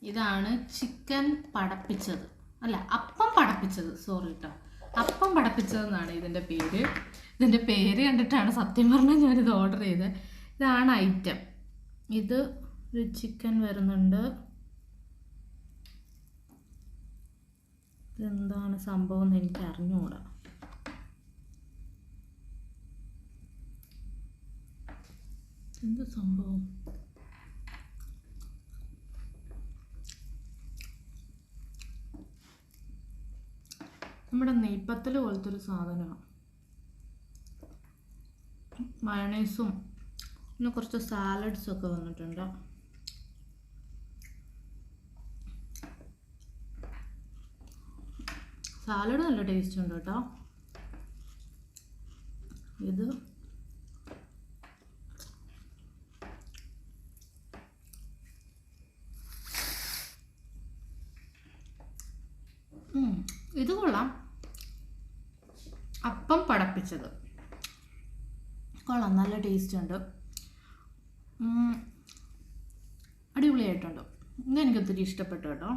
ഇതാണ് ചിക്കൻ പടപ്പിച്ചത്, അല്ല അപ്പം പടപ്പിച്ചത്, സോറി കേട്ടോ, അപ്പം പടപ്പിച്ചതെന്നാണ് ഇതിൻ്റെ പേര്. ഇതിൻ്റെ പേര് കണ്ടിട്ടാണ് സത്യം പറഞ്ഞാൽ ഞാനിത് ഓർഡർ ചെയ്തത്. ഇതാണ് ഐറ്റം. ഇത് ഒരു ചിക്കൻ വരുന്നുണ്ട്. ഇതെന്താണ് സംഭവം എന്ന് എനിക്ക് അറിഞ്ഞുകൂടാ. എന്ത് സംഭവം? നമ്മുടെ നെയ്പ്പത്തൽ പോലത്തെ ഒരു സാധനമാണ്. മയണൈസും പിന്നെ കുറച്ച് സാലഡ്സൊക്കെ വന്നിട്ടുണ്ട്. സാലഡ് നല്ല ടേസ്റ്റ് ഉണ്ട് കേട്ടോ. ഇത് ഇത് കൊള്ളാം. അപ്പം പടപ്പിച്ചത് കൊള്ളാം, നല്ല ടേസ്റ്റ് ഉണ്ട്, അടിപൊളിയായിട്ടുണ്ട്. ഇതെനിക്കൊത്തിരി ഇഷ്ടപ്പെട്ടു കേട്ടോ.